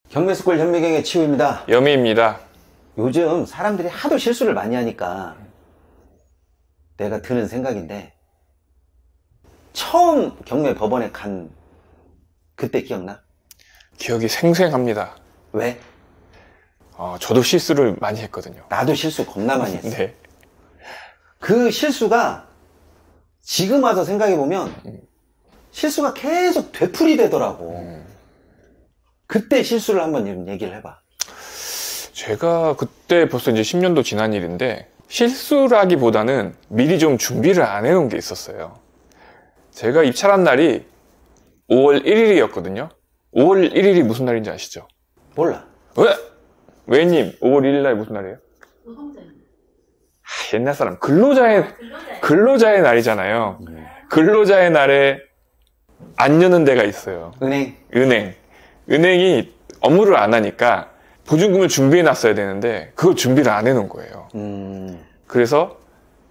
경매스쿨 현미경의 치우입니다. 여미입니다. 요즘 사람들이 하도 실수를 많이 하니까 내가 드는 생각인데, 처음 경매 법원에 간 그때 기억나? 기억이 생생합니다. 왜? 저도 실수를 많이 했거든요. 나도 실수 겁나 많이 했어. 네. 그 실수가 지금 와서 생각해보면 실수가 계속 되풀이 되더라고. 그때 실수를 한번 얘기를 해봐. 제가 그때 벌써 이제 10년도 지난 일인데, 실수라기보다는 미리 좀 준비를 안 해놓은 게 있었어요. 제가 입찰한 날이 5월 1일이었거든요. 5월 1일이 무슨 날인지 아시죠? 몰라. 왜? 왜님, 5월 1일 날 무슨 날이에요? 옛날 사람, 근로자의 날이잖아요. 근로자의 날에 안 여는 데가 있어요. 은행이 업무를 안 하니까 보증금을 준비해 놨어야 되는데 그걸 준비를 안 해놓은 거예요. 그래서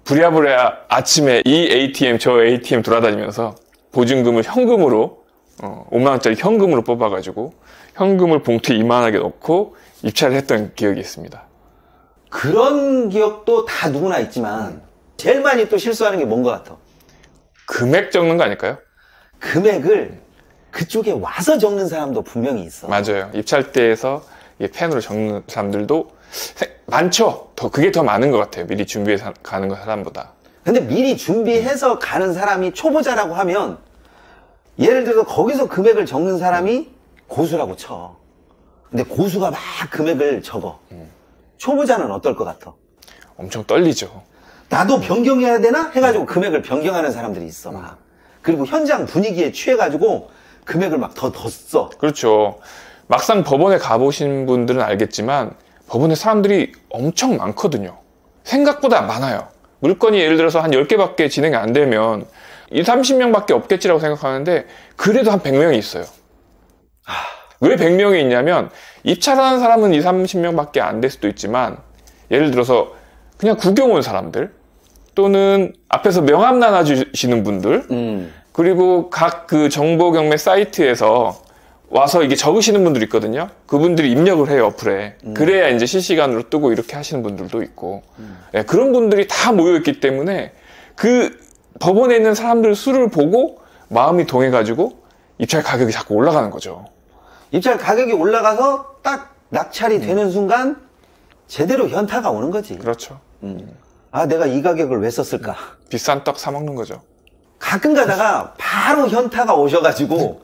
부랴부랴 아침에 이 ATM 저 ATM 돌아다니면서 보증금을 현금으로 5만 원짜리 현금으로 뽑아가지고 현금을 봉투에 이만하게 넣고 입찰을 했던 기억이 있습니다. 그런 기억도 다 누구나 있지만 제일 많이 또 실수하는 게 뭔 것 같아? 금액 적는 거 아닐까요? 금액을 그쪽에 와서 적는 사람도 분명히 있어. 맞아요. 입찰대에서 펜으로 적는 사람들도 많죠. 그게 더 많은 것 같아요. 미리 준비해서 가는 사람보다. 근데 미리 준비해서 가는 사람이 초보자라고 하면, 예를 들어서 거기서 금액을 적는 사람이 고수라고 쳐. 근데 고수가 막 금액을 적어. 초보자는 어떨 것 같아? 엄청 떨리죠. 나도 변경해야 되나? 해가지고 금액을 변경하는 사람들이 있어, 막. 그리고 현장 분위기에 취해가지고 금액을 막 더 써. 그렇죠. 막상 법원에 가보신 분들은 알겠지만 법원에 사람들이 엄청 많거든요. 생각보다 많아요. 물건이 예를 들어서 한 10개밖에 진행이 안 되면 20, 30명밖에 없겠지라고 생각하는데 그래도 한 100명이 있어요. 왜 100명이 있냐면 입찰하는 사람은 20, 30명밖에 안 될 수도 있지만, 예를 들어서 그냥 구경 온 사람들 또는 앞에서 명함 나눠주시는 분들, 그리고 각 그 정보경매 사이트에서 와서 이게 적으시는 분들 있거든요. 그분들이 입력을 해요, 어플에. 그래야 이제 실시간으로 뜨고 이렇게 하시는 분들도 있고. 네, 그런 분들이 다 모여있기 때문에 그 법원에 있는 사람들 수를 보고 마음이 동해가지고 입찰 가격이 자꾸 올라가는 거죠. 입찰 가격이 올라가서 딱 낙찰이 되는 순간 제대로 현타가 오는 거지. 그렇죠. 아, 내가 이 가격을 왜 썼을까? 비싼 떡 사 먹는 거죠. 가끔 가다가 바로 현타가 오셔가지고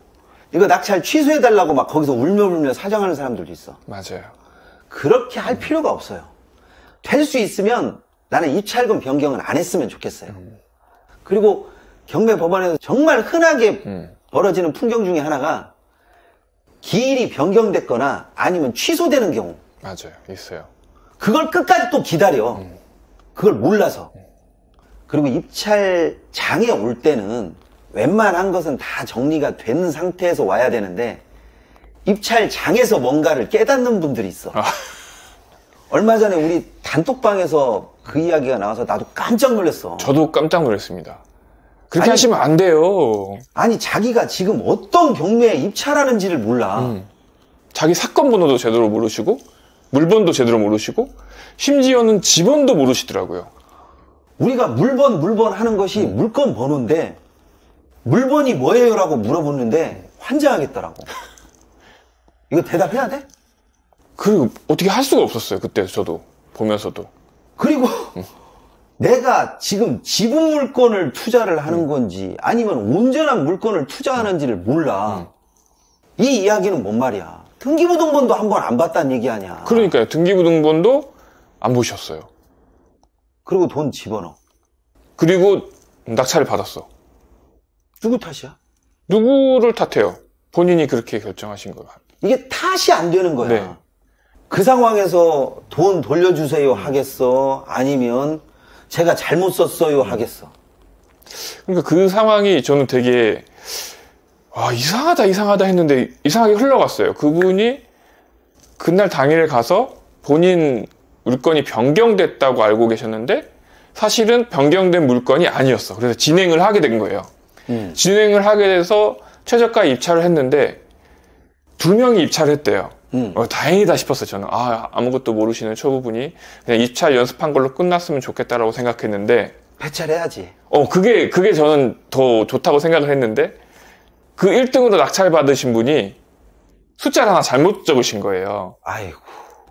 이거 낙찰 취소해달라고 막 거기서 울며 사정하는 사람들도 있어. 맞아요. 그렇게 할 필요가 없어요. 될 수 있으면 나는 입찰금 변경은 안 했으면 좋겠어요. 그리고 경매법원에서 정말 흔하게 벌어지는 풍경 중에 하나가 기일이 변경됐거나 아니면 취소되는 경우. 맞아요. 있어요. 그걸 끝까지 또 기다려. 그걸 몰라서. 그리고 입찰장에 올 때는 웬만한 것은 다 정리가 된 상태에서 와야 되는데 입찰장에서 뭔가를 깨닫는 분들이 있어. 얼마 전에 우리 단톡방에서 그 이야기가 나와서 나도 깜짝 놀랐어. 저도 깜짝 놀랐습니다. 그렇게 하시면 안 돼요. 아니, 자기가 지금 어떤 경매에 입찰하는지를 몰라. 자기 사건 번호도 제대로 모르시고 물번도 제대로 모르시고 심지어는 지번도 모르시더라고요. 우리가 물번 하는 것이 물건 번호인데 물번이 뭐예요? 라고 물어보는데 환장하겠더라고. 이거 대답해야 돼? 그리고 어떻게 할 수가 없었어요. 그때 저도 보면서도. 그리고 내가 지금 지분 물건을 투자를 하는 건지 아니면 온전한 물건을 투자하는지를 몰라. 이 이야기는 뭔 말이야? 등기부등본도 한 번 안 봤다는 얘기 아니야. 그러니까요. 등기부등본도 안 보셨어요. 그리고 돈 집어넣어. 그리고 낙찰을 받았어. 누구 탓이야? 누구를 탓해요? 본인이 그렇게 결정하신 거야. 이게 탓이 안 되는 거야. 네. 그 상황에서 돈 돌려주세요 하겠어? 아니면 제가 잘못 썼어요 하겠어? 그러니까 그 상황이 저는 되게 이상하다 했는데 이상하게 흘러갔어요. 그분이 그날 당일에 가서 본인 물건이 변경됐다고 알고 계셨는데 사실은 변경된 물건이 아니었어. 그래서 진행을 하게 된 거예요. 진행을 하게 돼서 최저가 입찰을 했는데 2명이 입찰을 했대요. 다행이다 싶었어요. 저는 아무것도 모르시는 초보분이 그냥 입찰 연습한 걸로 끝났으면 좋겠다라고 생각했는데 배찰해야지. 그게 저는 더 좋다고 생각을 했는데 그 1등으로 낙찰 받으신 분이 숫자를 하나 잘못 적으신 거예요. 아이고.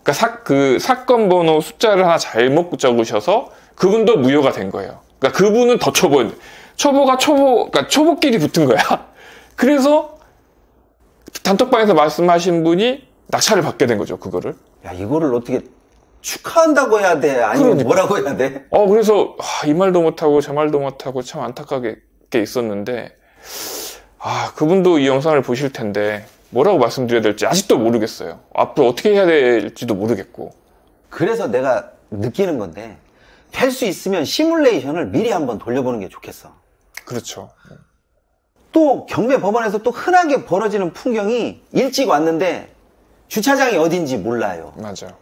그러니까 그 사건 번호 숫자를 하나 잘못 적으셔서 그분도 무효가 된 거예요. 그러니까 그분은 더 그러니까 초보끼리 붙은 거야. 그래서 단톡방에서 말씀하신 분이 낙찰을 받게 된 거죠, 그거를. 야, 이거를 어떻게 축하한다고 해야 돼? 아니면 그러니까. 뭐라고 해야 돼? 그래서 이 말도 못하고 저 말도 못하고 참 안타깝게 있었는데 그분도 이 영상을 보실 텐데 뭐라고 말씀드려야 될지 아직도 모르겠어요. 앞으로 어떻게 해야 될지도 모르겠고. 그래서 내가 느끼는 건데 될 수 있으면 시뮬레이션을 미리 한번 돌려보는 게 좋겠어. 그렇죠. 또 경매 법원에서 또 흔하게 벌어지는 풍경이 일찍 왔는데 주차장이 어딘지 몰라요. 맞아요.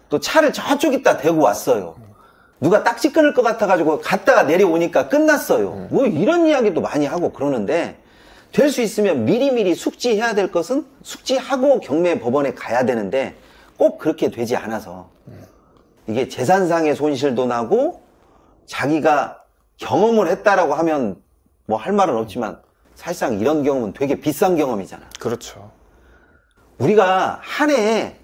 또 차를 저쪽에다 대고 왔어요. 누가 딱지 끊을 것 같아가지고 갔다가 내려오니까 끝났어요. 뭐 이런 이야기도 많이 하고 그러는데 될 수 있으면 미리미리 숙지해야 될 것은 숙지하고 경매 법원에 가야 되는데 꼭 그렇게 되지 않아서 이게 재산상의 손실도 나고 자기가 경험을 했다라고 하면 뭐 할 말은 없지만 사실상 이런 경험은 되게 비싼 경험이잖아. 그렇죠. 우리가 한 해에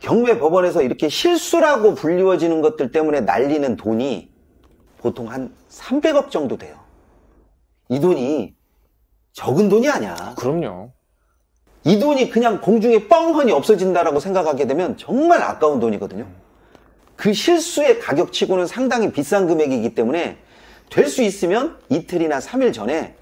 경매 법원에서 이렇게 실수라고 불리워지는 것들 때문에 날리는 돈이 보통 한 300억 정도 돼요. 이 돈이 적은 돈이 아니야. 그럼요. 이 돈이 그냥 공중에 뻥하니 없어진다라고 생각하게 되면 정말 아까운 돈이거든요. 그 실수의 가격치고는 상당히 비싼 금액이기 때문에 될 수 있으면 이틀이나 3일 전에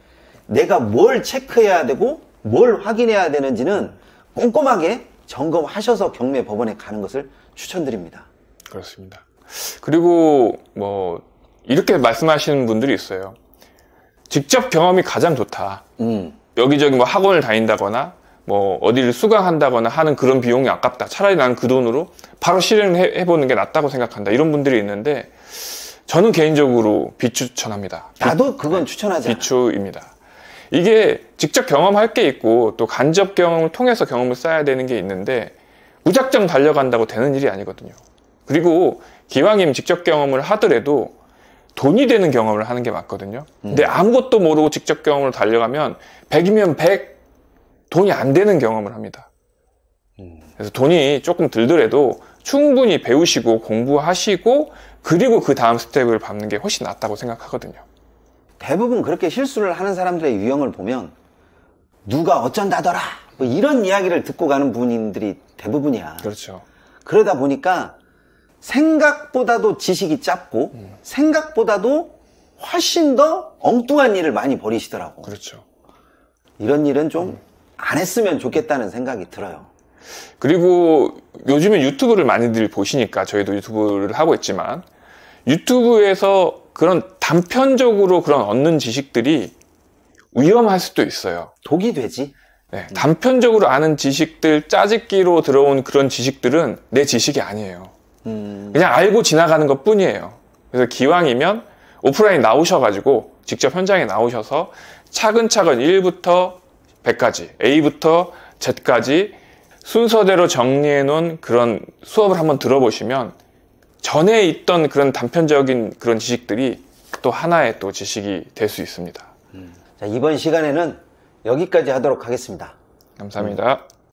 내가 뭘 체크해야 되고 뭘 확인해야 되는지는 꼼꼼하게 점검하셔서 경매 법원에 가는 것을 추천드립니다. 그렇습니다. 그리고 이렇게 말씀하시는 분들이 있어요. 직접 경험이 가장 좋다. 여기저기 학원을 다닌다거나 어디를 수강한다거나 하는 그런 비용이 아깝다. 차라리 나는 그 돈으로 바로 실행해보는 게 낫다고 생각한다. 이런 분들이 있는데 저는 개인적으로 비추천합니다. 나도 그건 추천하지 않아. 비추입니다. 이게 직접 경험할 게 있고 또 간접 경험을 통해서 경험을 쌓아야 되는 게 있는데 무작정 달려간다고 되는 일이 아니거든요. 그리고 기왕이면 직접 경험을 하더라도 돈이 되는 경험을 하는 게 맞거든요. 근데 아무것도 모르고 직접 경험으로 달려가면 100이면 100 돈이 안 되는 경험을 합니다. 그래서 돈이 조금 들더라도 충분히 배우시고 공부하시고 그리고 그 다음 스텝을 밟는 게 훨씬 낫다고 생각하거든요. 대부분 그렇게 실수를 하는 사람들의 유형을 보면 누가 어쩐다더라 뭐 이런 이야기를 듣고 가는 분들이 대부분이야. 그렇죠. 그러다 보니까 생각보다도 지식이 짧고 생각보다도 훨씬 더 엉뚱한 일을 많이 벌이시더라고. 그렇죠. 이런 일은 좀 안 했으면 좋겠다는 생각이 들어요. 그리고 요즘에 유튜브를 많이들 보시니까 저희도 유튜브를 하고 있지만 유튜브에서 그런 단편적으로 그런 얻는 지식들이 위험할 수도 있어요. 독이 되지. 네, 단편적으로 아는 지식들, 짜집기로 들어온 그런 지식들은 내 지식이 아니에요. 그냥 알고 지나가는 것 뿐이에요. 그래서 기왕이면 오프라인 나오셔가지고 직접 현장에 나오셔서 차근차근 1부터 100까지, A부터 Z까지 순서대로 정리해 놓은 그런 수업을 한번 들어보시면 전에 있던 그런 단편적인 그런 지식들이 또 하나의 또 지식이 될 수 있습니다. 자, 이번 시간에는 여기까지 하도록 하겠습니다. 감사합니다.